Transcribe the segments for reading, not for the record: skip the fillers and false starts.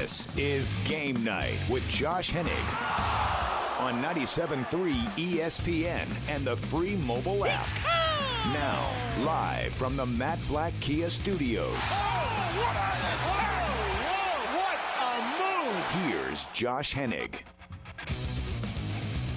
This is Game Night with Josh Hennig on 97.3 ESPN and the free mobile app. Now, live from the Matt Black Kia Studios. What a move! Here's Josh Hennig.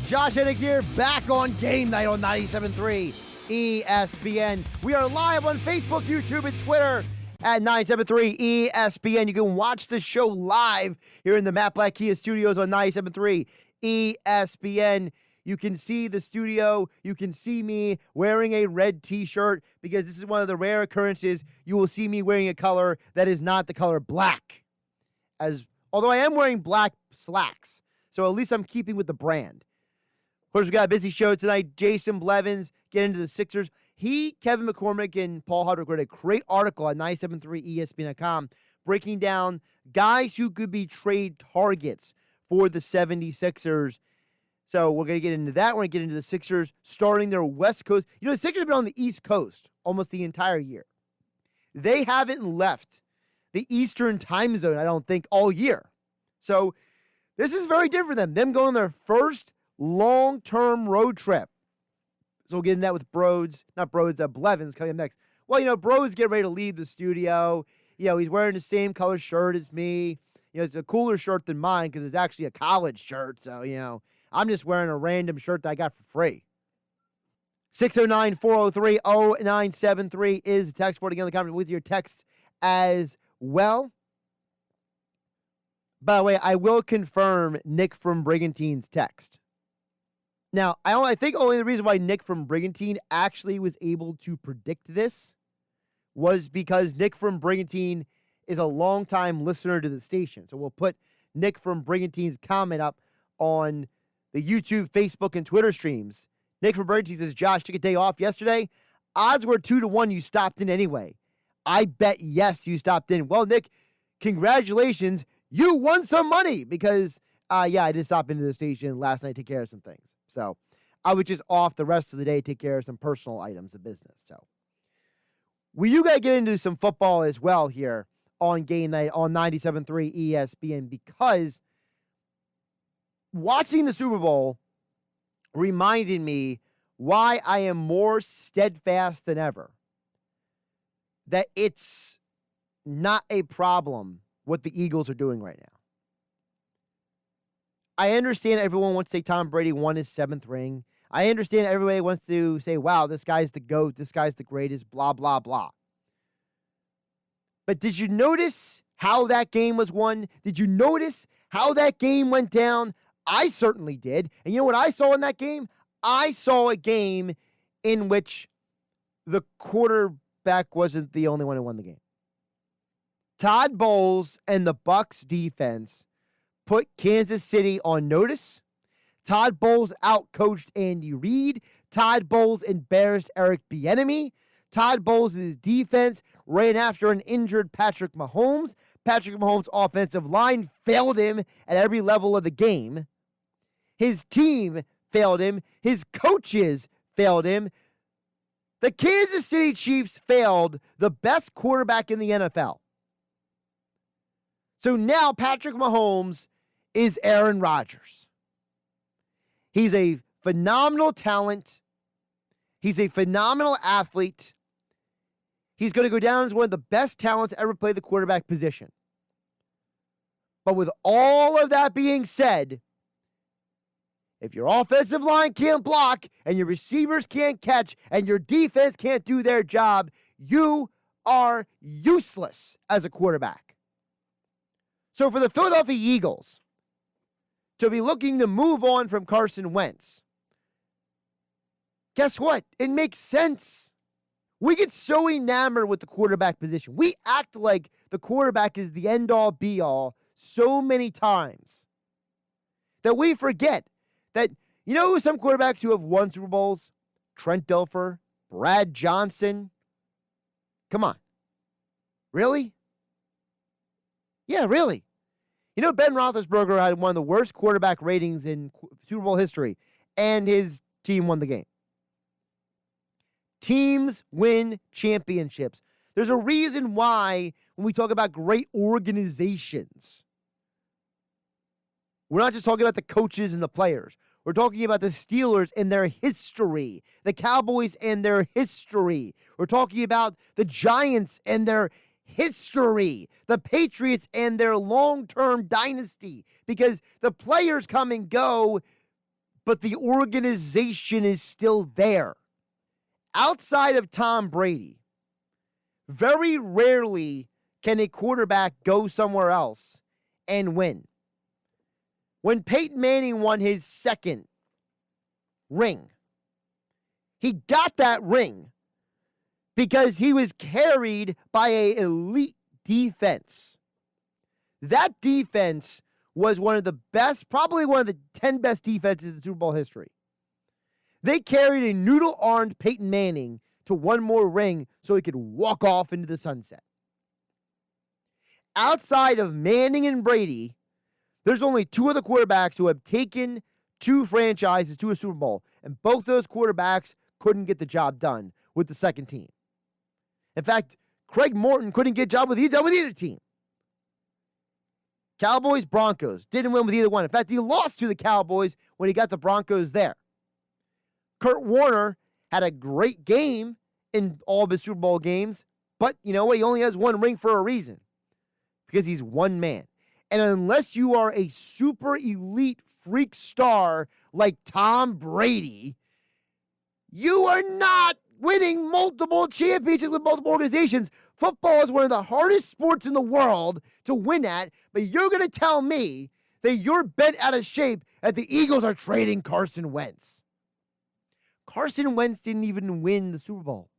Josh Hennig here, back on Game Night on 97.3 ESPN. We are live on Facebook, YouTube, and Twitter at 97.3 ESPN. You can watch the show live here in the Matt Black Kia Studios on 97.3 ESPN. You can see the studio. You can see me wearing a red t-shirt because this is one of the rare occurrences you will see me wearing a color that is not the color black. Although I am wearing black slacks, so at least I'm keeping with the brand. Of course, we got a busy show tonight. Jason Blevins, get into the Sixers. Kevin McCormick, and Paul Hudrick wrote a great article at 973ESPN.com breaking down guys who could be trade targets for the 76ers. So we're going to get into that. We're going to get into the Sixers starting their West Coast. You know, the Sixers have been on the East Coast almost the entire year. They haven't left the Eastern time zone, I don't think, all year. So this is very different for them. Them going on their first long-term road trip. So we'll get into that with Blevins coming up next. Well, you know, Bro's getting ready to leave the studio. You know, he's wearing the same color shirt as me. You know, it's a cooler shirt than mine because it's actually a college shirt. So, you know, I'm just wearing a random shirt that I got for free. 609-403-0973 is the text board. Again, the comment with your text as well. By the way, I will confirm Nick from Brigantine's text. Now, I think only the reason why Nick from Brigantine actually was able to predict this was because Nick from Brigantine is a longtime listener to the station. So we'll put Nick from Brigantine's comment up on the YouTube, Facebook, and Twitter streams. Nick from Brigantine says, Josh took a day off yesterday. Odds were 2-1 you stopped in anyway. I bet yes you stopped in. Well, Nick, congratulations. You won some money because, I did stop into the station last night to take care of some things. So I was just off the rest of the day, take care of some personal items of business. So you got to get into some football as well here on Game Night on 97.3 ESPN because watching the Super Bowl reminded me why I am more steadfast than ever that it's not a problem what the Eagles are doing right now. I understand everyone wants to say Tom Brady won his 7th ring. I understand everybody wants to say, wow, this guy's the GOAT, this guy's the greatest, blah, blah, blah. But did you notice how that game was won? Did you notice how that game went down? I certainly did. And you know what I saw in that game? I saw a game in which the quarterback wasn't the only one who won the game. Todd Bowles and the Bucs defense put Kansas City on notice. Todd Bowles outcoached Andy Reid. Todd Bowles embarrassed Eric Bieniemy. Todd Bowles' defense ran after an injured Patrick Mahomes. Patrick Mahomes' offensive line failed him at every level of the game. His team failed him. His coaches failed him. The Kansas City Chiefs failed the best quarterback in the NFL. So now Patrick Mahomes is Aaron Rodgers. He's a phenomenal talent. He's a phenomenal athlete. He's going to go down as one of the best talents to ever play the quarterback position. But with all of that being said, if your offensive line can't block and your receivers can't catch and your defense can't do their job, you are useless as a quarterback. So for the Philadelphia Eagles to be looking to move on from Carson Wentz, guess what? It makes sense. We get so enamored with the quarterback position. We act like the quarterback is the end-all, be-all so many times that we forget that, you know, some quarterbacks who have won Super Bowls? Trent Dilfer, Brad Johnson. Come on. Really? Yeah, really. You know, Ben Roethlisberger had one of the worst quarterback ratings in Super Bowl history, and his team won the game. Teams win championships. There's a reason why when we talk about great organizations, We're not just talking about the coaches and the players. We're talking about the Steelers and their history, the Cowboys and their history. We're talking about the Giants and their history, the Patriots and their long-term dynasty, because the players come and go, but the organization is still there. Outside of Tom Brady, very rarely can a quarterback go somewhere else and win. When Peyton Manning won his second ring, he got that ring because he was carried by an elite defense. That defense was one of the best, probably one of the 10 best defenses in Super Bowl history. They carried a noodle-armed Peyton Manning to one more ring so he could walk off into the sunset. Outside of Manning and Brady, there's only two other quarterbacks who have taken two franchises to a Super Bowl, and both those quarterbacks couldn't get the job done with the second team. In fact, Craig Morton couldn't get a job with either team. Cowboys, Broncos, didn't win with either one. In fact, he lost to the Cowboys when he got the Broncos there. Kurt Warner had a great game in all of his Super Bowl games, but you know what? He only has one ring for a reason, because he's one man. And unless you are a super elite freak star like Tom Brady, you are not winning multiple championships with multiple organizations. Football is one of the hardest sports in the world to win at, but you're going to tell me that you're bent out of shape that the Eagles are trading Carson Wentz. Carson Wentz didn't even win the Super Bowl.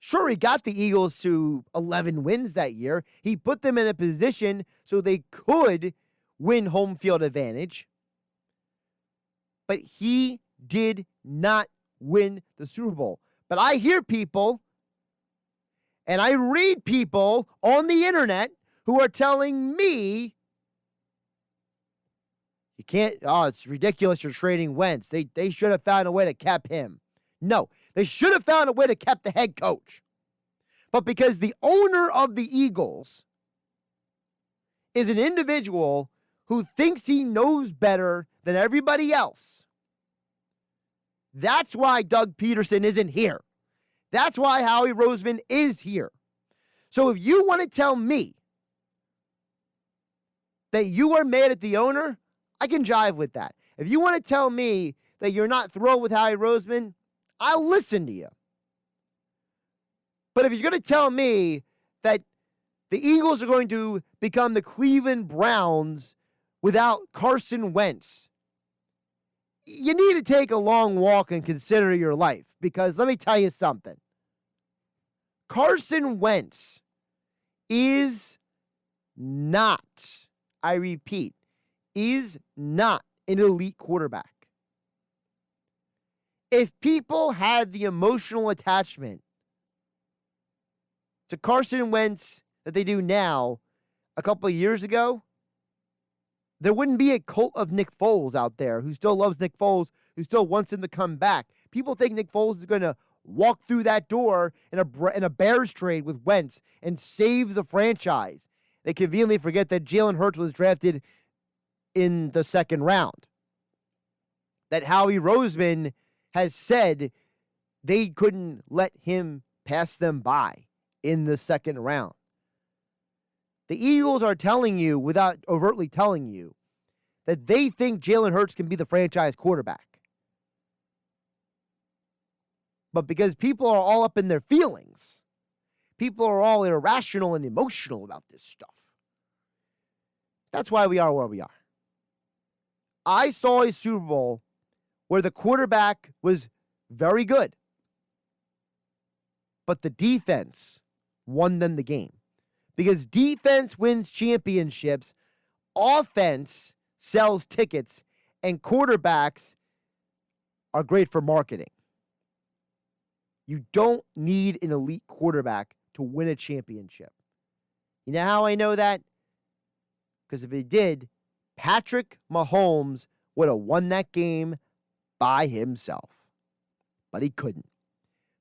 Sure, he got the Eagles to 11 wins that year. He put them in a position so they could win home field advantage. But he did not win the Super Bowl. But I hear people and I read people on the internet who are telling me, you can't, it's ridiculous you're trading Wentz. They should have found a way to cap him. No, they should have found a way to cap the head coach. But because the owner of the Eagles is an individual who thinks he knows better than everybody else, that's why Doug Peterson isn't here. That's why Howie Roseman is here. So if you want to tell me that you are mad at the owner, I can jive with that. If you want to tell me that you're not thrilled with Howie Roseman, I'll listen to you. But if you're going to tell me that the Eagles are going to become the Cleveland Browns without Carson Wentz, you need to take a long walk and consider your life. Because let me tell you something. Carson Wentz is not, I repeat, is not an elite quarterback. If people had the emotional attachment to Carson Wentz that they do now a couple of years ago, there wouldn't be a cult of Nick Foles out there who still loves Nick Foles, who still wants him to come back. People think Nick Foles is going to walk through that door in a Bears trade with Wentz and save the franchise. They conveniently forget that Jalen Hurts was drafted in the second round. That Howie Roseman has said they couldn't let him pass them by in the second round. The Eagles are telling you, without overtly telling you, that they think Jalen Hurts can be the franchise quarterback. But because people are all up in their feelings, people are all irrational and emotional about this stuff. That's why we are where we are. I saw a Super Bowl where the quarterback was very good, but the defense won them the game. Because defense wins championships, offense sells tickets, and quarterbacks are great for marketing. You don't need an elite quarterback to win a championship. You know how I know that? Because if he did, Patrick Mahomes would have won that game by himself. But he couldn't.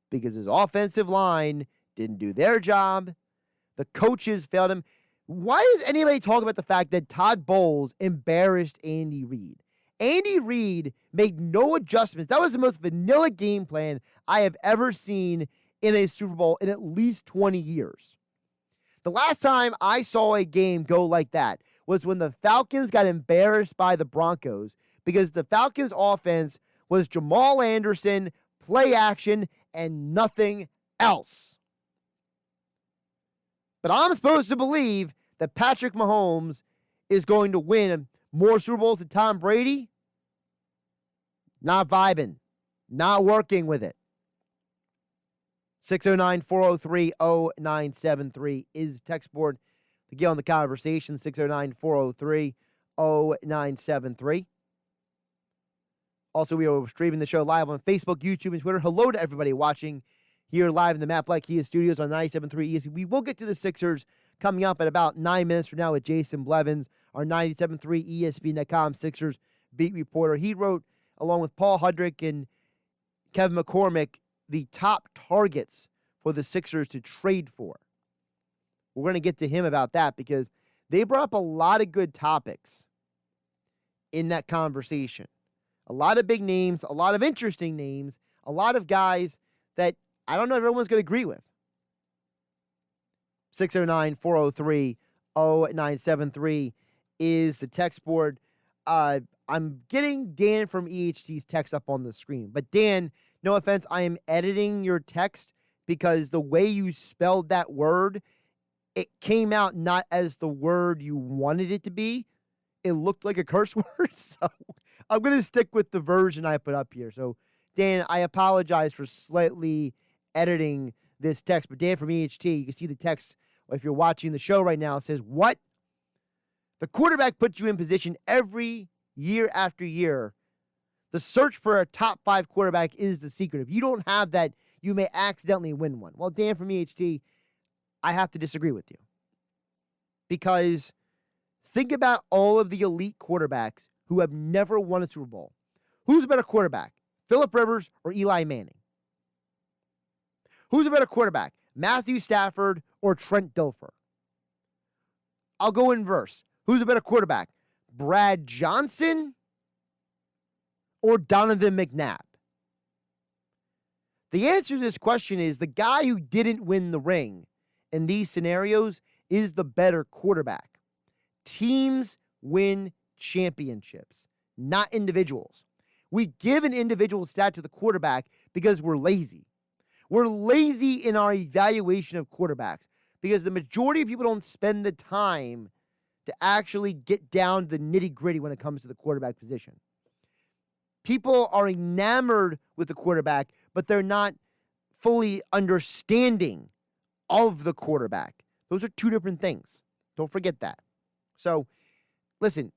Because his offensive line didn't do their job. The coaches failed him. Why does anybody talk about the fact that Todd Bowles embarrassed Andy Reid? Andy Reid made no adjustments. That was the most vanilla game plan I have ever seen in a Super Bowl in at least 20 years. The last time I saw a game go like that was when the Falcons got embarrassed by the Broncos because the Falcons' offense was Jamal Anderson, play action, and nothing else. But I'm supposed to believe that Patrick Mahomes is going to win more Super Bowls than Tom Brady? Not vibing. Not working with it. 609-403-0973 is text board to get on the conversation. 609-403-0973. Also, we are streaming the show live on Facebook, YouTube, and Twitter. Hello to everybody watching here live in the Matt Black Kia Studios on 97.3 ESPN. We will get to the Sixers coming up at about 9 minutes from now with Jason Blevins, our 97.3 ESPN.com Sixers beat reporter. He wrote, along with Paul Hudrick and Kevin McCormick, the top targets for the Sixers to trade for. We're going to get to him about that because they brought up a lot of good topics in that conversation. A lot of big names, a lot of interesting names, a lot of guys that I don't know if everyone's going to agree with. 609-403-0973 is the text board. I'm getting Dan from EHT's text up on the screen. But Dan, no offense, I am editing your text because the way you spelled that word, it came out not as the word you wanted it to be. It looked like a curse word. So I'm going to stick with the version I put up here. So, Dan, I apologize for slightly editing this text. But Dan from EHT, you can see the text if you're watching the show right now. It says, what? The quarterback puts you in position every year after year. The search for a top 5 quarterback is the secret. If you don't have that, you may accidentally win one. Well, Dan from EHT, I have to disagree with you. Because think about all of the elite quarterbacks who have never won a Super Bowl. Who's a better quarterback, Phillip Rivers or Eli Manning? Who's a better quarterback, Matthew Stafford or Trent Dilfer? I'll go in verse. Who's a better quarterback, Brad Johnson or Donovan McNabb? The answer to this question is the guy who didn't win the ring in these scenarios is the better quarterback. Teams win championships, not individuals. We give an individual stat to the quarterback because we're lazy. We're lazy in our evaluation of quarterbacks because the majority of people don't spend the time to actually get down to the nitty-gritty when it comes to the quarterback position. People are enamored with the quarterback, but they're not fully understanding of the quarterback. Those are two different things. Don't forget that. So, listen,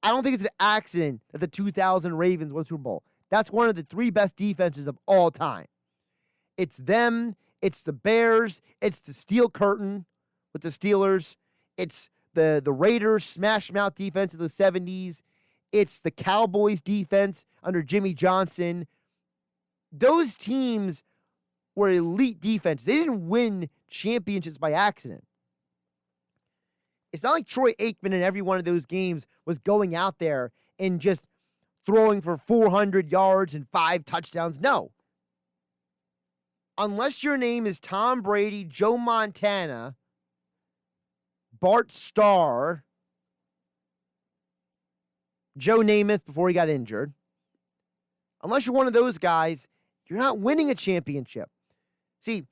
I don't think it's an accident that the 2000 Ravens won Super Bowl. That's one of the 3 best defenses of all time. It's them, it's the Bears, it's the Steel Curtain with the Steelers, it's the Raiders smash mouth defense of the 70s, it's the Cowboys defense under Jimmy Johnson. Those teams were elite defense. They didn't win championships by accident. It's not like Troy Aikman in every one of those games was going out there and just throwing for 400 yards and 5 touchdowns. No. Unless your name is Tom Brady, Joe Montana, Bart Starr, Joe Namath before he got injured. Unless you're one of those guys, you're not winning a championship. See,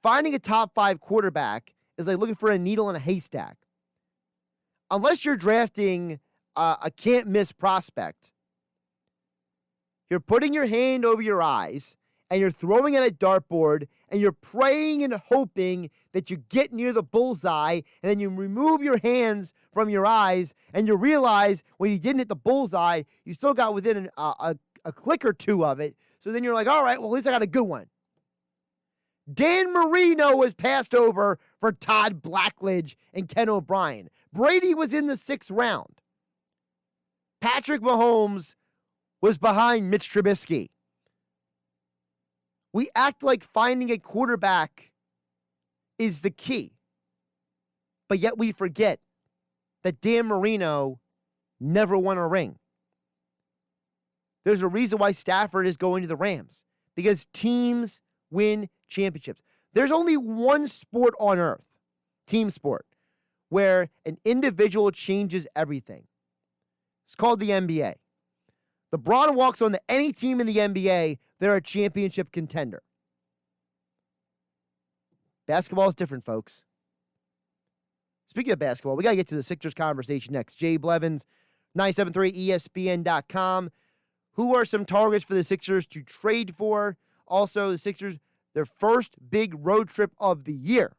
finding a top 5 quarterback is like looking for a needle in a haystack. Unless you're drafting a can't-miss prospect, you're putting your hand over your eyes and you're throwing at a dartboard and you're praying and hoping that you get near the bullseye, and then you remove your hands from your eyes and you realize when you didn't hit the bullseye, you still got within a click or 2 of it. So then you're like, all right, well, at least I got a good one. Dan Marino was passed over for Todd Blackledge and Ken O'Brien. Brady was in the 6th round. Patrick Mahomes was behind Mitch Trubisky. We act like finding a quarterback is the key. But yet we forget that Dan Marino never won a ring. There's a reason why Stafford is going to the Rams, because teams win championships. There's only one sport on earth, team sport, where an individual changes everything. It's called the NBA. LeBron walks on to any team in the NBA, they're a championship contender. Basketball is different, folks. Speaking of basketball, we got to get to the Sixers conversation next. Jay Blevins, 973ESPN.com. Who are some targets for the Sixers to trade for? Also, the Sixers, their first big road trip of the year.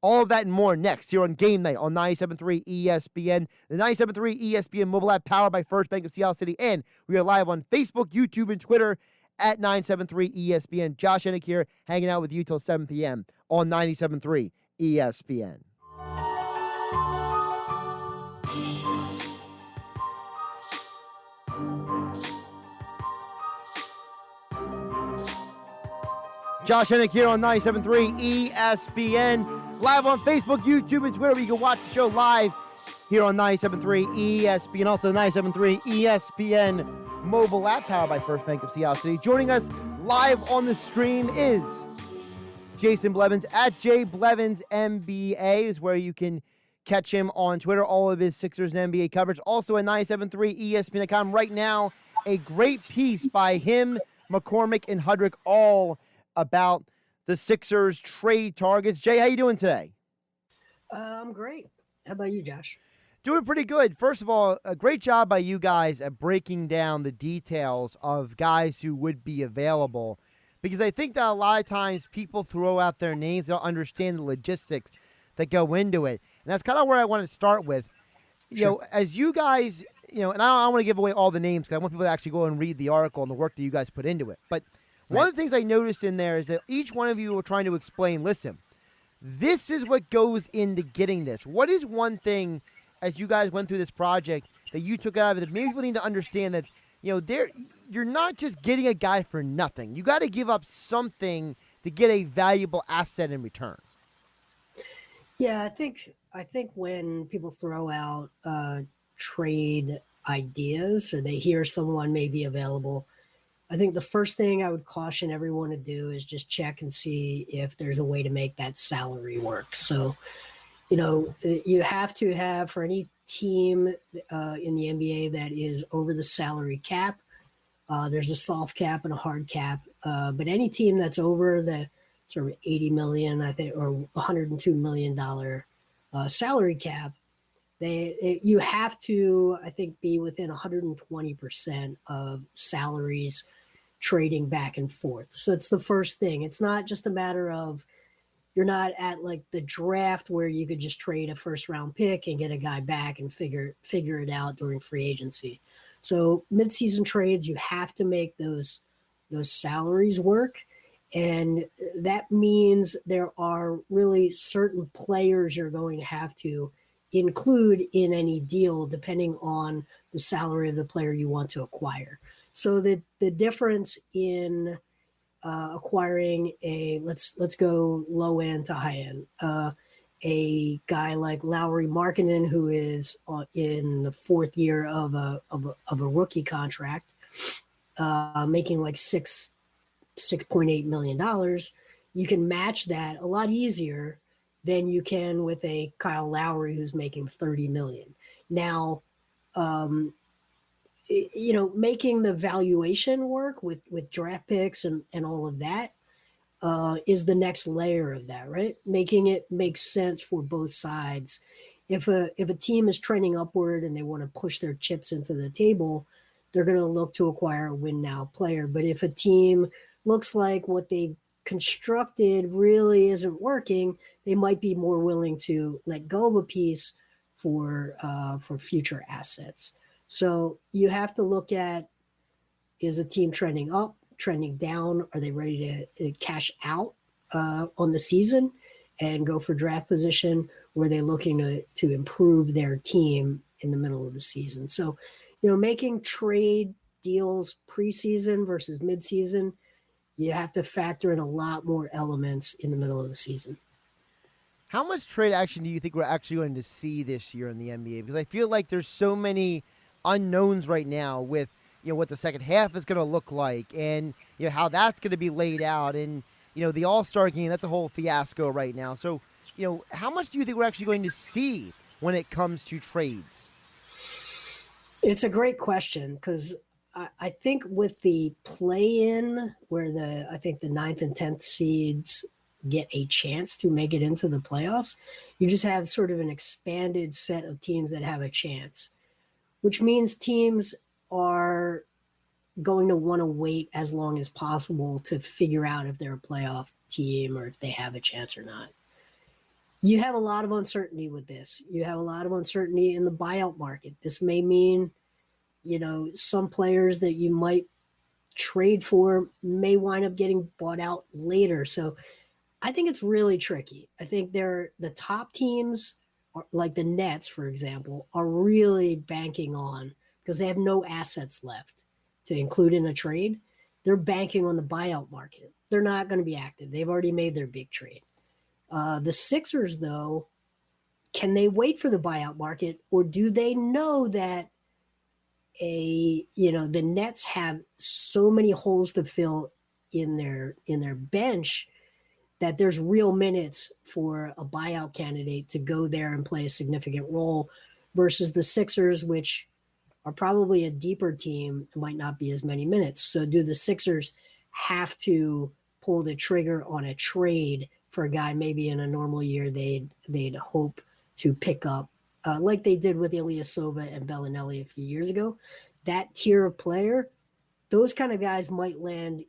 All of that and more next here on Game Night on 97.3 ESPN, the 97.3 ESPN mobile app powered by First Bank of Seattle City, and we are live on Facebook, YouTube, and Twitter at 973 ESPN. Josh Hennig here, hanging out with you till 7 p.m. on 97.3 ESPN. Josh Hennig here on 97.3 ESPN. Live on Facebook, YouTube, and Twitter, where you can watch the show live here on 97.3 ESPN. Also, 97.3 ESPN mobile app powered by First Bank of Seattle City. Joining us live on the stream is Jason Blevins at JBlevinsNBA is where you can catch him on Twitter. All of his Sixers and NBA coverage. Also at 97.3 ESPN.com. Right now, a great piece by him, McCormick, and Hudrick, all about the Sixers trade targets. Jay, how you doing today? I'm great. How about you, Josh? Doing pretty good. First of all, a great job by you guys at breaking down the details of guys who would be available, because I think that a lot of times people throw out their names, they don't understand the logistics that go into it. And that's kind of where I want to start with. You know, as you guys, and I don't want to give away all the names because I want people to actually go and read the article and the work that you guys put into it. But one of the things I noticed in there is that each one of you were trying to explain, listen, this is what goes into getting this. What is one thing, as you guys went through this project, that you took out of it that maybe people need to understand that, you're not just getting a guy for nothing. You got to give up something to get a valuable asset in return. Yeah, I think when people throw out trade ideas or they hear someone may be available, I think the first thing I would caution everyone to do is just check and see if there's a way to make that salary work. So, you have to have, for any team in the NBA that is over the salary cap, there's a soft cap and a hard cap. But any team that's over the sort of $80 million, I think, or $102 million salary cap, you have to, I think, be within 120% of salaries trading back and forth. So it's the first thing. It's not just a matter of, you're not at like the draft where you could just trade a first round pick and get a guy back and figure it out during free agency. So midseason trades, you have to make those salaries work. And that means there are really certain players you're going to have to include in any deal depending on the salary of the player you want to acquire. So the difference in acquiring let's go low end to high end, a guy like Lauri Markkanen, who is in the fourth year of a rookie contract, making like $6.8 million, you can match that a lot easier than you can with a Kyle Lowry who's making $30 million. Now, making the valuation work with draft picks and all of that is the next layer of that, right? Making it make sense for both sides. If a team is trending upward and they want to push their chips into the table, they're going to look to acquire a win now player. But if a team looks like what they've constructed really isn't working, they might be more willing to let go of a piece for future assets. So you have to look at, is a team trending up, trending down? Are they ready to cash out on the season and go for draft position? Or are they looking to improve their team in the middle of the season? So, making trade deals preseason versus midseason, you have to factor in a lot more elements in the middle of the season. How much trade action do you think we're actually going to see this year in the NBA? Because I feel like there's so many unknowns right now with what the second half is going to look like, and how that's going to be laid out, and the All-Star game, that's a whole fiasco right now. So how much do you think we're actually going to see when it comes to trades? It's a great question because I think with the play-in, where I think the 9th and 10th seeds get a chance to make it into the playoffs, you just have sort of an expanded set of teams that have a chance, which means teams are going to want to wait as long as possible to figure out if they're a playoff team or if they have a chance or not. You have a lot of uncertainty with this. You have a lot of uncertainty in the buyout market. This may mean, some players that you might trade for may wind up getting bought out later. So I think it's really tricky. I think the top teams, like the Nets, for example, are really banking on, because they have no assets left to include in a trade. They're banking on the buyout market. They're not going to be active. They've already made their big trade. The Sixers, though, can they wait for the buyout market, or do they know that the Nets have so many holes to fill in their bench that there's real minutes for a buyout candidate to go there and play a significant role, versus the Sixers, which are probably a deeper team, might not be as many minutes. So do the Sixers have to pull the trigger on a trade for a guy maybe in a normal year they'd hope to pick up, like they did with Ilyasova and Bellinelli a few years ago? That tier of player, those kind of guys might land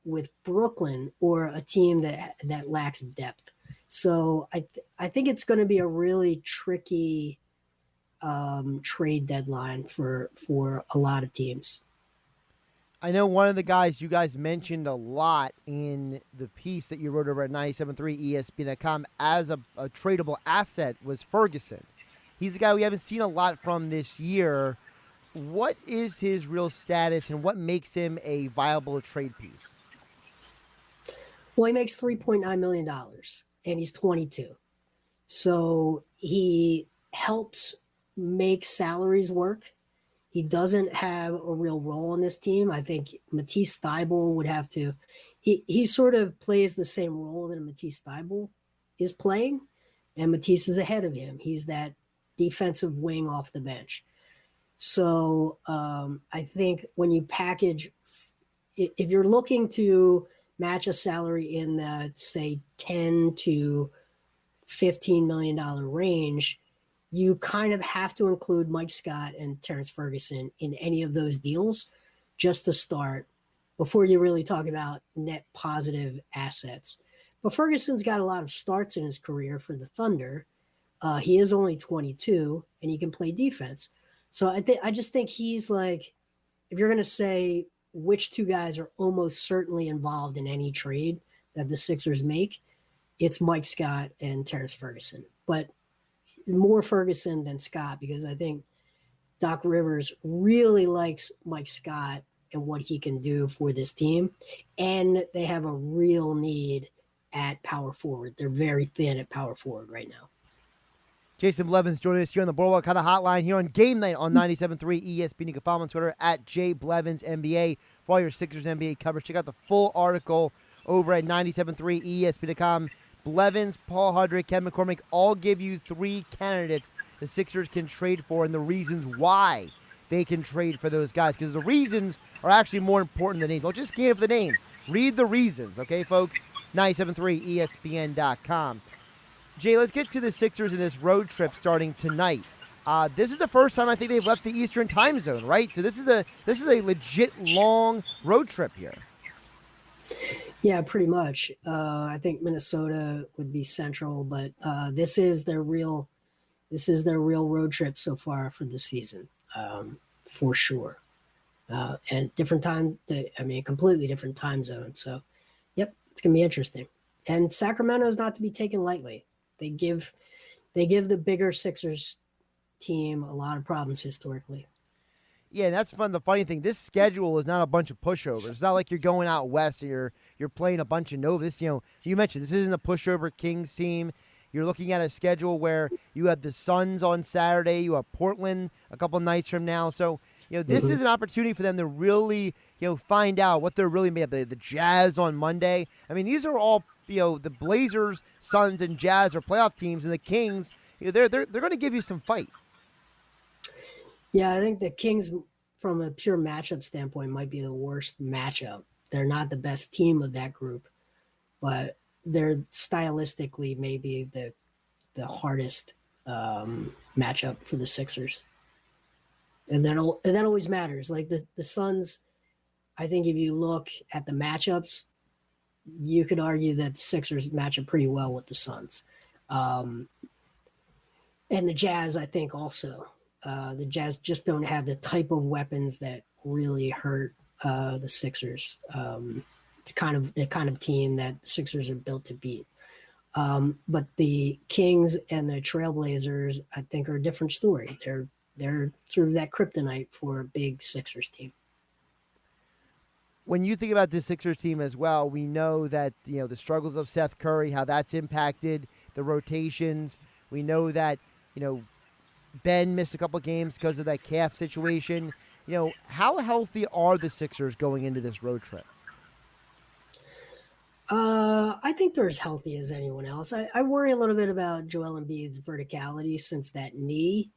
with Brooklyn or a team that lacks depth. So I think it's going to be a really tricky trade deadline for a lot of teams. I know one of the guys you guys mentioned a lot in the piece that you wrote over at 97.3 ESPN.com as a tradable asset was Ferguson. He's a guy we haven't seen a lot from this year. What is his real status, and what makes him a viable trade piece? Well, he makes $3.9 million, and he's 22. So he helps make salaries work. He doesn't have a real role in this team. I think Matisse Thybulle would have to. He sort of plays the same role that Matisse Thybulle is playing, and Matisse is ahead of him. He's that defensive wing off the bench. So I think when you package, if you're looking to match a salary in the, say, $10 to $15 million range, you kind of have to include Mike Scott and Terrence Ferguson in any of those deals just to start before you really talk about net positive assets. But Ferguson's got a lot of starts in his career for the Thunder. He is only 22, and he can play defense. So I just think he's like, if you're going to say which two guys are almost certainly involved in any trade that the Sixers make, it's Mike Scott and Terrence Ferguson. But more Ferguson than Scott, because I think Doc Rivers really likes Mike Scott and what he can do for this team. And they have a real need at power forward. They're very thin at power forward right now. Jason Blevins joining us here on the Boardwalk Kind of Hotline here on Game Night on 97.3 ESPN. You can follow him on Twitter at JBlevinsNBA for all your Sixers NBA coverage. Check out the full article over at 97.3 ESPN.com. Blevins, Paul Hudrick, Kevin McCormick all give you 3 candidates the Sixers can trade for and the reasons why they can trade for those guys, because the reasons are actually more important than names. Don't just give the names. Read the reasons, okay, folks? 97.3 ESPN.com. Jay, let's get to the Sixers in this road trip starting tonight. This is the first time I think they've left the Eastern time zone, right? So this is a legit long road trip here. Yeah, pretty much. I think Minnesota would be central, but this is their real road trip so far for the season, for sure. And completely different time zone. So, yep, it's gonna be interesting. And Sacramento is not to be taken lightly. They give the bigger Sixers team a lot of problems historically. Yeah, and that's fun. The funny thing, this schedule is not a bunch of pushovers. It's not like you're going out west and you're playing a bunch of Nova. This, you mentioned this isn't a pushover Kings team. You're looking at a schedule where you have the Suns on Saturday, you have Portland a couple nights from now. So, this is an opportunity for them to really, find out what they're really made of. The Jazz on Monday. I mean, these are all, the Blazers, Suns, and Jazz are playoff teams, and the Kings, they're going to give you some fight. Yeah, I think the Kings, from a pure matchup standpoint, might be the worst matchup. They're not the best team of that group, but they're stylistically maybe the hardest matchup for the Sixers. And that always matters. Like the Suns, I think if you look at the matchups, you could argue that the Sixers match up pretty well with the Suns. And the Jazz, I think also. The Jazz just don't have the type of weapons that really hurt the Sixers. It's kind of the kind of team that the Sixers are built to beat. But the Kings and the Trailblazers, I think, are a different story. They're sort of that kryptonite for a big Sixers team. When you think about this Sixers team as well, we know that the struggles of Seth Curry, how that's impacted the rotations. We know that Ben missed a couple of games because of that calf situation. How healthy are the Sixers going into this road trip? I think they're as healthy as anyone else. I worry a little bit about Joel Embiid's verticality since that knee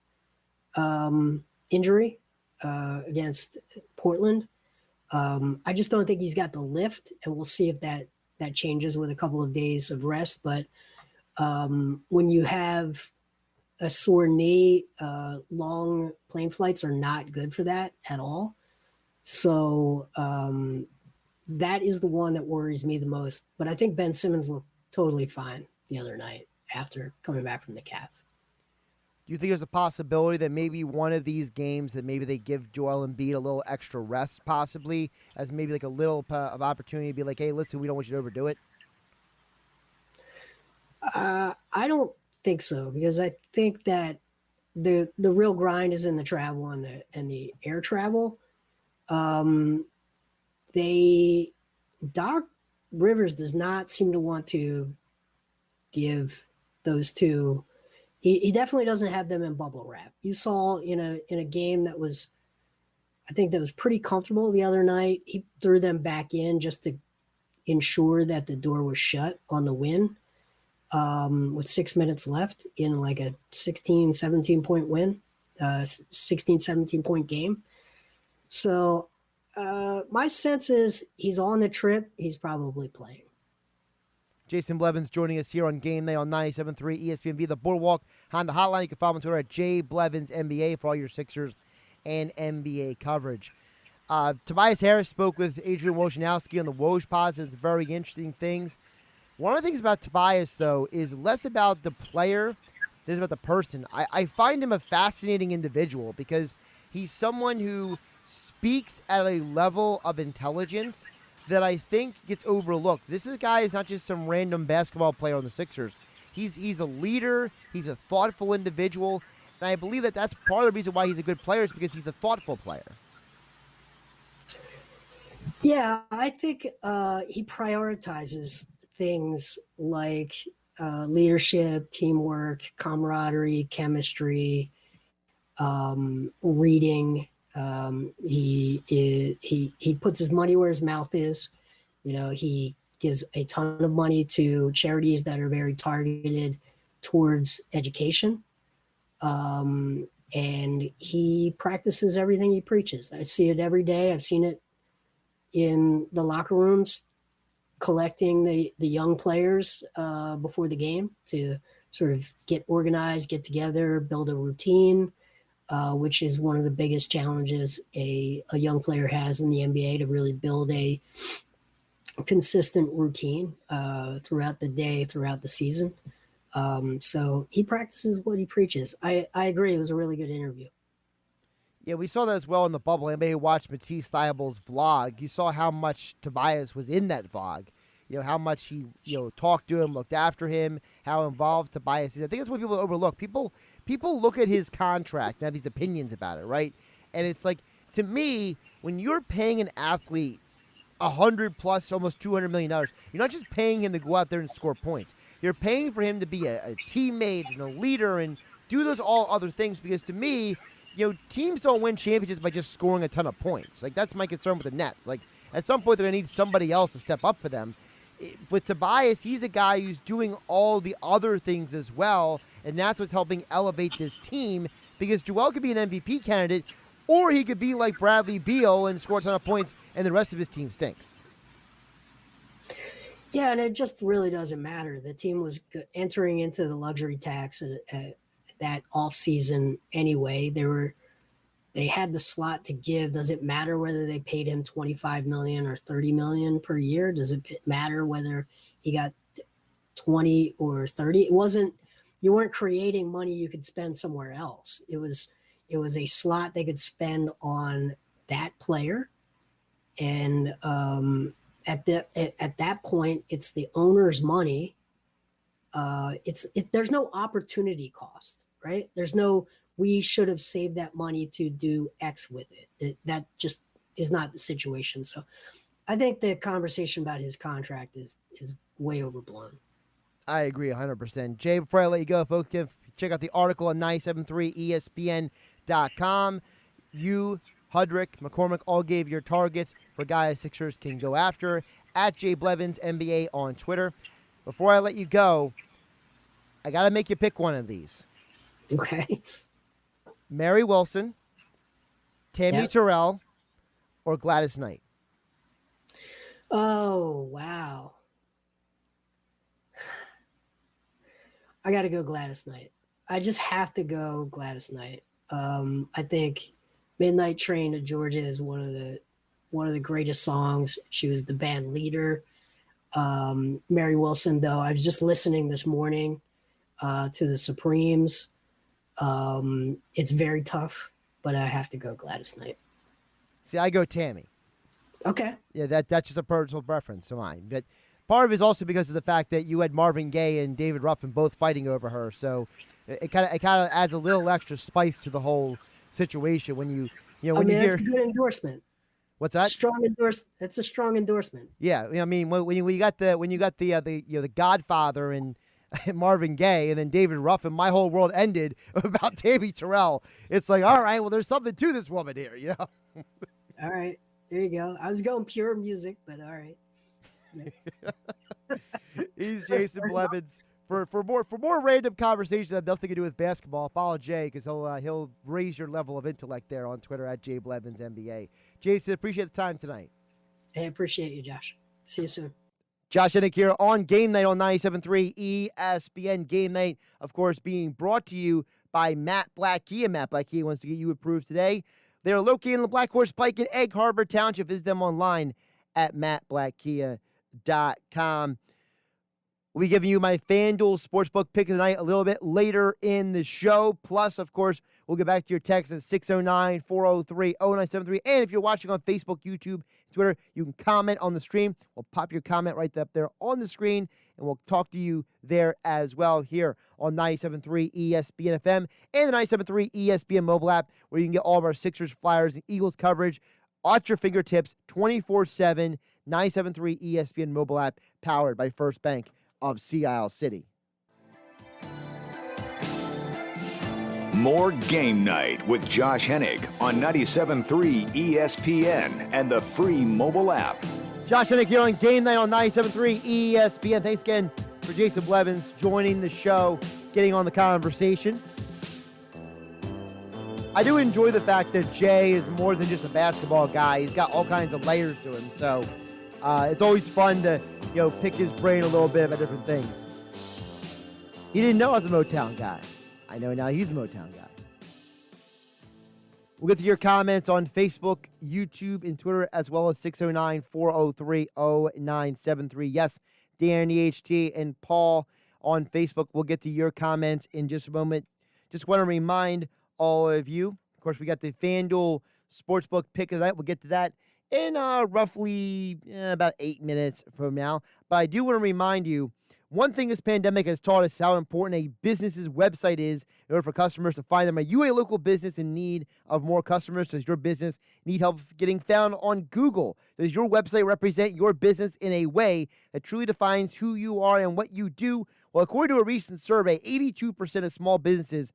injury against Portland. I just don't think he's got the lift, and we'll see if that changes with a couple of days of rest. But when you have a sore knee, long plane flights are not good for that at all. So that is the one that worries me the most. But I think Ben Simmons looked totally fine the other night after coming back from the calf. Do you think there's a possibility that maybe one of these games that maybe they give Joel Embiid a little extra rest, possibly, as maybe like a little of opportunity to be like, hey, listen, we don't want you to overdo it? I don't think so, because I think that the real grind is in the travel and the air travel. Doc Rivers does not seem to want to give those two. He definitely doesn't have them in bubble wrap. You saw in a game that was, I think that was pretty comfortable the other night, he threw them back in just to ensure that the door was shut on the win. With 6 minutes left in like a 16, 17 point win, 16, 17 point game. So my sense is he's on the trip. He's probably playing. Jason Blevins joining us here on Game Night on 97.3 ESPN via the Boardwalk Honda Hotline. You can follow him on Twitter at JBlevinsNBA for all your Sixers and NBA coverage. Tobias Harris spoke with Adrian Wojnarowski on the Woj Pod. Says very interesting things. One of the things about Tobias, though, is less about the player than about the person. I find him a fascinating individual because he's someone who speaks at a level of intelligence that I think gets overlooked. This guy is not just some random basketball player on the Sixers. He's a leader. He's a thoughtful individual. And I believe that that's part of the reason why he's a good player, is because he's a thoughtful player. Yeah, I think he prioritizes things like leadership, teamwork, camaraderie, chemistry, reading. He puts his money where his mouth is. He gives a ton of money to charities that are very targeted towards education. And he practices everything he preaches. I see it every day. I've seen it in the locker rooms, collecting the young players before the game to sort of get organized, get together, build a routine, which is one of the biggest challenges a young player has in the NBA, to really build a consistent routine throughout the day, throughout the season. So he practices what he preaches. I agree. It was a really good interview. Yeah, we saw that as well in the bubble. Anybody who watched Matisse Thybulle's vlog, you saw how much Tobias was in that vlog. How much he, talked to him, looked after him, how involved Tobias is. I think that's what people overlook. People look at his contract and have these opinions about it, right? And it's like, to me, when you're paying an athlete $100 plus, almost $200 million. You're not just paying him to go out there and score points. You're paying for him to be a teammate and a leader and do those all other things, because to me, teams don't win championships by just scoring a ton of points. Like, that's my concern with the Nets. Like, at some point, they're going to need somebody else to step up for them. With Tobias, he's a guy who's doing all the other things as well, and that's what's helping elevate this team, because Joel could be an MVP candidate, or he could be like Bradley Beal and score a ton of points, and the rest of his team stinks. Yeah, and it just really doesn't matter. The team was entering into the luxury tax at that offseason anyway. They had the slot to give. Does it matter whether they paid him $25 million or $30 million per year? Does it matter whether he got 20 or 30? It wasn't. You weren't creating money you could spend somewhere else. It was a slot they could spend on that player, and at that point, it's the owner's money. There's no opportunity cost, right? There's no, we should have saved that money to do X with it. That just is not the situation. So I think the conversation about his contract is way overblown. I agree 100%. Jay, before I let you go, folks, check out the article on 973ESPN.com. You, Hudrick, McCormick all gave your targets for guys Sixers can go after. At Jay Blevins NBA on Twitter. Before I let you go, I got to make you pick one of these. Okay. Mary Wilson, Tammy Terrell, or Gladys Knight? Oh, wow. I got to go Gladys Knight. I just have to go Gladys Knight. I think Midnight Train to Georgia is one of the greatest songs. She was the band leader. Mary Wilson, though, I was just listening this morning to the Supremes. It's very tough, but I have to go Gladys Knight. See, I go Tammy. Okay. Yeah, that's just a personal preference of mine. But part of it is also because of the fact that you had Marvin Gaye and David Ruffin both fighting over her, so it kind of adds a little extra spice to the whole situation when you hear. That's a good endorsement. What's that? That's a strong endorsement. Yeah, I mean when you got the Godfather and Marvin Gaye and then David Ruffin, my whole world ended about Tammy Terrell. It's like, all right, well, there's something to this woman here, All right, there you go. I was going pure music, but all right. He's Jason Blevins. For more random conversations that have nothing to do with basketball, follow Jay, because he'll raise your level of intellect there on Twitter at Jay Blevins NBA. Jason, appreciate the time tonight. Hey, appreciate you, Josh. See you soon. Josh Hennig here on Game Night on 97.3 ESPN. Game Night, of course, being brought to you by Matt Black Kia. Matt Black Kia wants to get you approved today. They are located in the Black Horse Pike in Egg Harbor Township. Visit them online at mattblackkia.com. We'll be giving you my FanDuel Sportsbook pick of the night a little bit later in the show. Plus, of course, we'll get back to your text at 609-403-0973. And if you're watching on Facebook, YouTube, Twitter, you can comment on the stream. We'll pop your comment right up there on the screen, and we'll talk to you there as well here on 97.3 ESPN FM and the 97.3 ESPN mobile app, where you can get all of our Sixers, Flyers, and Eagles coverage at your fingertips 24/7. 97.3 ESPN mobile app, powered by First Bank of Sea Isle City. More Game Night with Josh Hennig on 97.3 ESPN and the free mobile app. Josh Hennig here on Game Night on 97.3 ESPN. Thanks again for Jason Blevins joining the show, getting on the conversation. I do enjoy the fact that Jay is more than just a basketball guy. He's got all kinds of layers to him, so it's always fun to pick his brain a little bit about different things. He didn't know I was a Motown guy. I know now he's a Motown guy. We'll get to your comments on Facebook, YouTube, and Twitter, as well as 609-403-0973. Yes, Danny HT and Paul on Facebook. We'll get to your comments in just a moment. Just want to remind all of you, of course, we got the FanDuel Sportsbook pick of the night. We'll get to that in roughly about 8 minutes from now. But I do want to remind you, One thing this pandemic has taught us how important a business's website is in order for customers to find them. Are you a local business in need of more customers? Does your business need help getting found on Google? Does your website represent your business in a way that truly defines who you are and what you do? Well, according to a recent survey, 82% of small businesses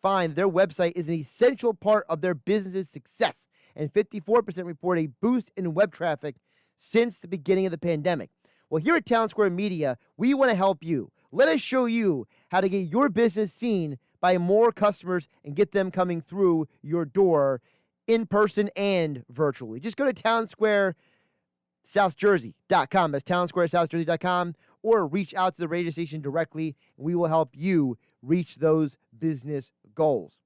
find their website is an essential part of their business's success, and 54% report a boost in web traffic since the beginning of the pandemic. Well, here at Town Square Media, we want to help you. Let us show you how to get your business seen by more customers and get them coming through your door in person and virtually. Just go to townsquaresouthjersey.com. That's townsquaresouthjersey.com, or reach out to the radio station directly, and we will help you reach those business goals.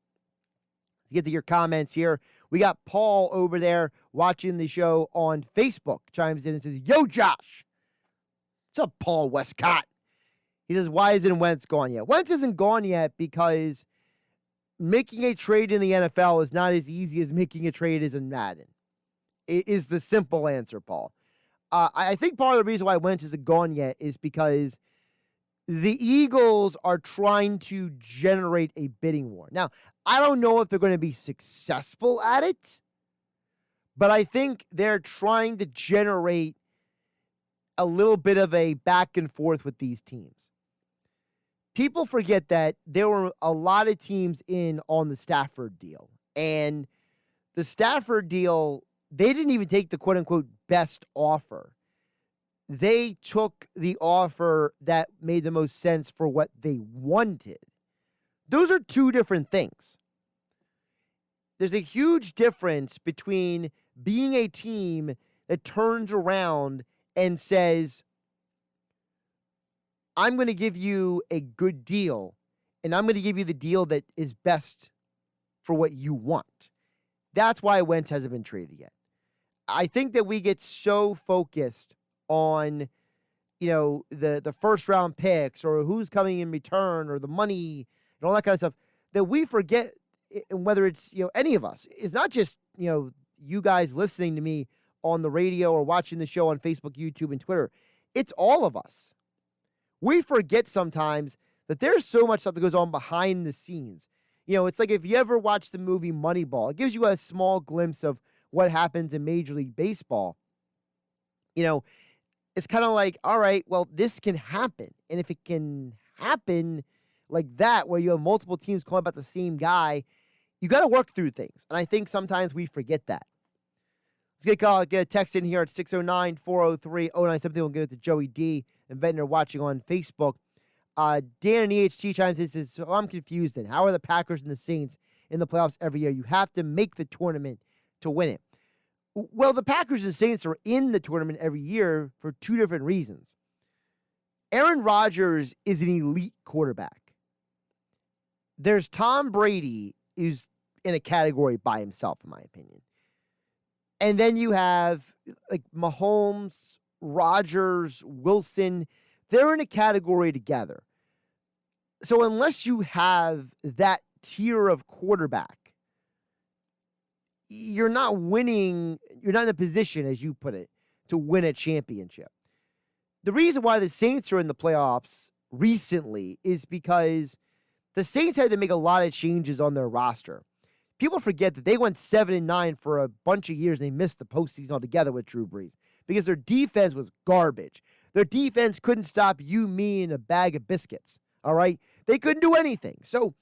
To get to your comments here, we got Paul over there watching the show on Facebook. Chimes in and says, "Yo, Josh." What's up, Paul Westcott? He says, why isn't Wentz gone yet? Wentz isn't gone yet because making a trade in the NFL is not as easy as making a trade as in Madden. It is the simple answer, Paul. I think part of the reason why Wentz isn't gone yet is because the Eagles are trying to generate a bidding war. Now, I don't know if they're going to be successful at it, but I think they're trying to generate a little bit of a back and forth with these teams. People forget that there were a lot of teams in on the Stafford deal. And the Stafford deal, they didn't even take the quote-unquote best offer. They took the offer that made the most sense for what they wanted. Those are two different things. There's a huge difference between being a team that turns around and says, I'm going to give you a good deal, and I'm going to give you the deal that is best for what you want. That's why Wentz hasn't been traded yet. I think that we get so focused on, the first round picks or who's coming in return or the money and all that kind of stuff that we forget, whether it's, any of us. It's not just, you guys listening to me on the radio or watching the show on Facebook, YouTube, and Twitter. It's all of us. We forget sometimes that there's so much stuff that goes on behind the scenes. It's like if you ever watch the movie Moneyball, it gives you a small glimpse of what happens in Major League Baseball. It's kind of like, all right, well, this can happen. And if it can happen like that, where you have multiple teams calling about the same guy, you got to work through things. And I think sometimes we forget that. Let's get a text in here at 609-403-0970. We'll give it to Joey D. and Ventnor watching on Facebook. Dan and EHT chimes in and says, so I'm confused then. How are the Packers and the Saints in the playoffs every year? You have to make the tournament to win it. Well, the Packers and Saints are in the tournament every year for two different reasons. Aaron Rodgers is an elite quarterback. There's Tom Brady, who's in a category by himself, in my opinion. And then you have like Mahomes, Rodgers, Wilson. They're in a category together. So unless you have that tier of quarterback, you're not winning. You're not in a position, as you put it, to win a championship. The reason why the Saints are in the playoffs recently is because the Saints had to make a lot of changes on their roster. People forget that they went 7-9 for a bunch of years and they missed the postseason altogether with Drew Brees because their defense was garbage. Their defense couldn't stop you, me, and a bag of biscuits, all right? They couldn't do anything. So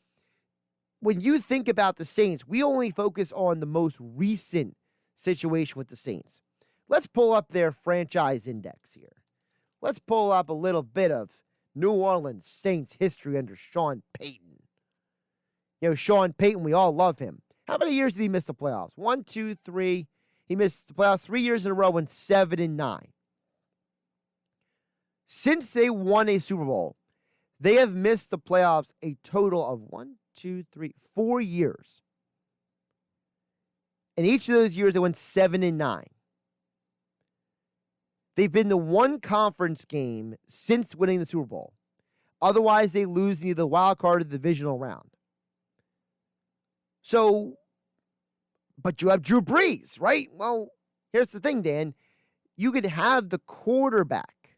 when you think about the Saints, we only focus on the most recent situation with the Saints. Let's pull up their franchise index here. Let's pull up a little bit of New Orleans Saints history under Sean Payton. Sean Payton, we all love him. How many years did he miss the playoffs? 1, 2, 3. He missed the playoffs 3 years in a row and 7-9. Since they won a Super Bowl, they have missed the playoffs a total of 4 years. And each of those years, they went 7-9. They've been to one conference game since winning the Super Bowl. Otherwise, they lose in either the wild card or the divisional round. So, but you have Drew Brees, right? Well, here's the thing, Dan. You could have the quarterback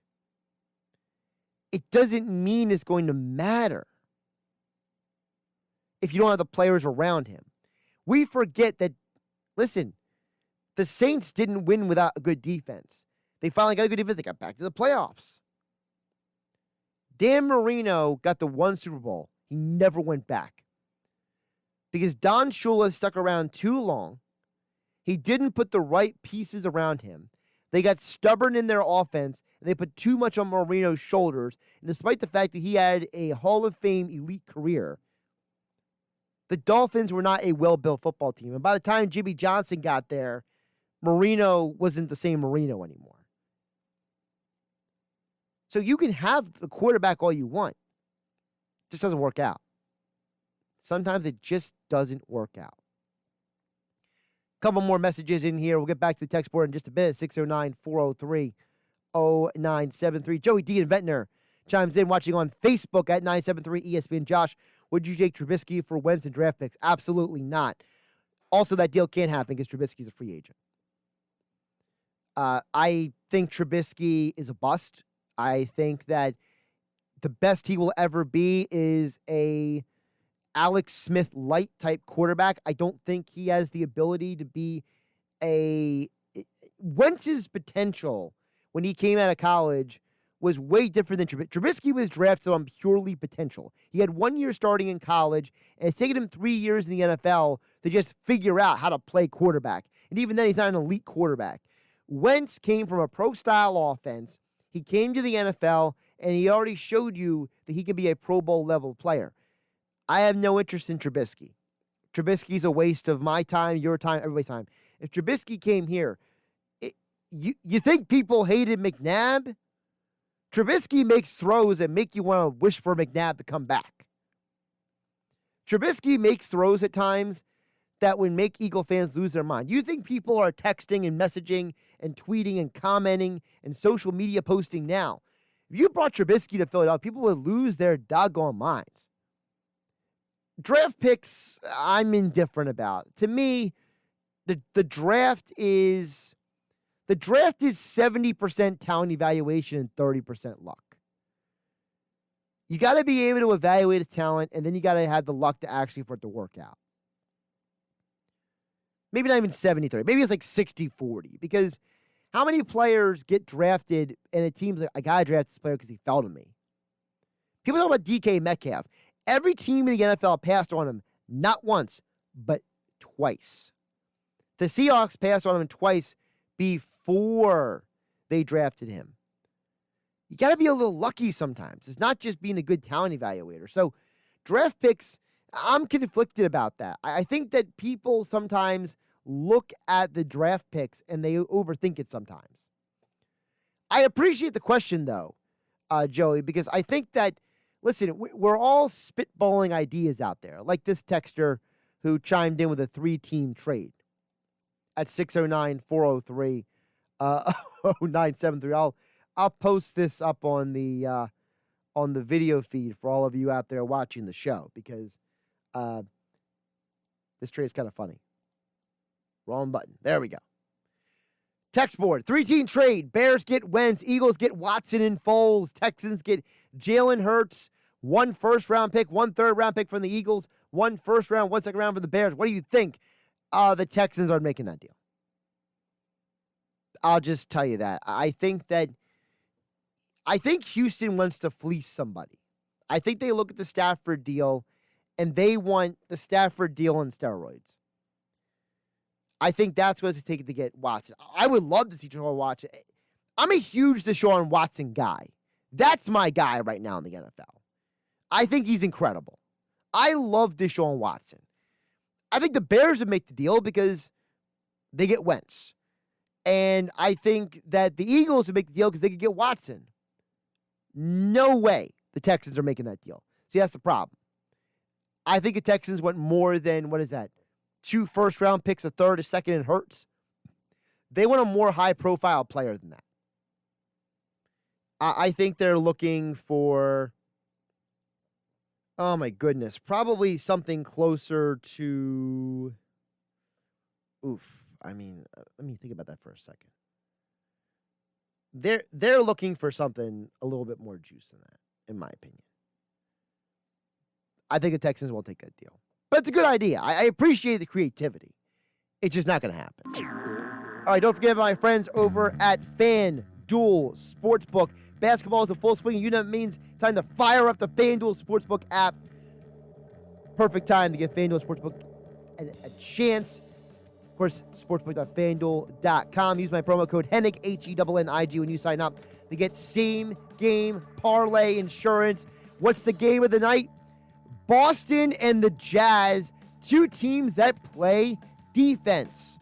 it doesn't mean it's going to matter if you don't have the players around him. We forget that, listen, the Saints didn't win without a good defense. They finally got a good defense. They got back to the playoffs. Dan Marino got the one Super Bowl. He never went back. Because Don Shula stuck around too long. He didn't put the right pieces around him. They got stubborn in their offense, and they put too much on Marino's shoulders. And despite the fact that he had a Hall of Fame elite career, the Dolphins were not a well-built football team. And by the time Jimmy Johnson got there, Marino wasn't the same Marino anymore. So you can have the quarterback all you want. It just doesn't work out. Sometimes it just doesn't work out. Couple more messages in here. We'll get back to the text board in just a bit. 609-403-0973. Joey D. and Ventnor chimes in, watching on Facebook at 973 ESPN. Josh, would you take Trubisky for Wentz and draft picks? Absolutely not. Also, that deal can't happen because Trubisky's a free agent. I think Trubisky is a bust. I think that the best he will ever be is a Alex Smith light type quarterback. I don't think he has the ability to be a Wentz's potential when he came out of college was way different than Trubisky. Trubisky was drafted on purely potential. He had 1 year starting in college, and it's taken him 3 years in the NFL to just figure out how to play quarterback. And even then, he's not an elite quarterback. Wentz came from a pro-style offense. He came to the NFL, and he already showed you that he could be a Pro Bowl level player. I have no interest in Trubisky. Trubisky's a waste of my time, your time, everybody's time. If Trubisky came here, you think people hated McNabb? Trubisky makes throws that make you want to wish for McNabb to come back. Trubisky makes throws at times that would make Eagle fans lose their mind. You think people are texting and messaging and tweeting and commenting and social media posting now? If you brought Trubisky to Philadelphia, people would lose their doggone minds. Draft picks, I'm indifferent about. To me, the draft is 70% talent evaluation and 30% luck. You got to be able to evaluate a talent, and then you got to have the luck to actually for it to work out. Maybe not even 70-30. Maybe it's like 60-40. Because how many players get drafted and a team's like, I got to draft this player because he fell to me? People talk about DK Metcalf. Every team in the NFL passed on him, not once, but twice. The Seahawks passed on him twice before they drafted him. You got to be a little lucky sometimes. It's not just being a good talent evaluator. So draft picks, I'm conflicted about that. I think that people sometimes look at the draft picks and they overthink it sometimes. I appreciate the question, though, Joey, because I think that, listen, we're all spitballing ideas out there, like this texter who chimed in with a 3-team trade at 609-403-0973. I'll post this up on the video feed for all of you out there watching the show because this trade is kind of funny. Wrong button. There we go. Text board. 3-team trade. Bears get Wentz. Eagles get Watson and Foles. Texans get Jalen Hurts. 1 first-round pick, 1 third-round pick from the Eagles, 1 first round, 1 second round for the Bears. What do you think the Texans are making that deal? I'll just tell you that. I think Houston wants to fleece somebody. I think they look at the Stafford deal, and they want the Stafford deal on steroids. I think that's what it's taking to get Watson. I would love to see Deshaun Watson. I'm a huge Deshaun Watson guy. That's my guy right now in the NFL. I think he's incredible. I love Deshaun Watson. I think the Bears would make the deal because they get Wentz. And I think that the Eagles would make the deal because they could get Watson. No way the Texans are making that deal. See, that's the problem. I think the Texans want more than, 2 first-round picks, a third, a second, and Hurts. They want a more high-profile player than that. I think they're looking for, oh my goodness, probably something closer to, let me think about that for a second. they're looking for something a little bit more juice than that, in my opinion. I think the Texans won't take that deal. But it's a good idea. I appreciate the creativity. It's just not going to happen. All right, don't forget about my friends over at FanDuel Sportsbook. Basketball is in full swing. You know what it means? Time to fire up the FanDuel Sportsbook app. Perfect time to give FanDuel Sportsbook a chance. Of course, sportsbook.fanduel.com. Use my promo code Hennig, Hennig, when you sign up to get same-game parlay insurance. What's the game of the night? Boston and the Jazz, two teams that play defense.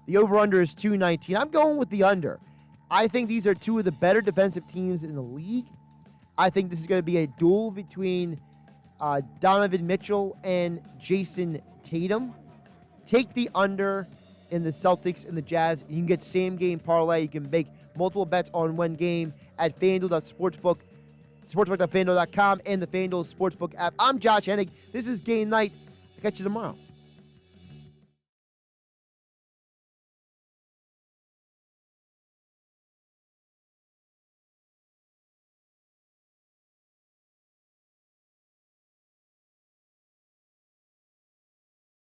The over-under is 219. I'm going with the under. I think these are two of the better defensive teams in the league. I think this is going to be a duel between Donovan Mitchell and Jason Tatum. Take the under in the Celtics and the Jazz. You can get same-game parlay. You can make multiple bets on one game at sportsbook.fanduel.com, and the FanDuel Sportsbook app. I'm Josh Hennig. This is Game Night. I'll catch you tomorrow.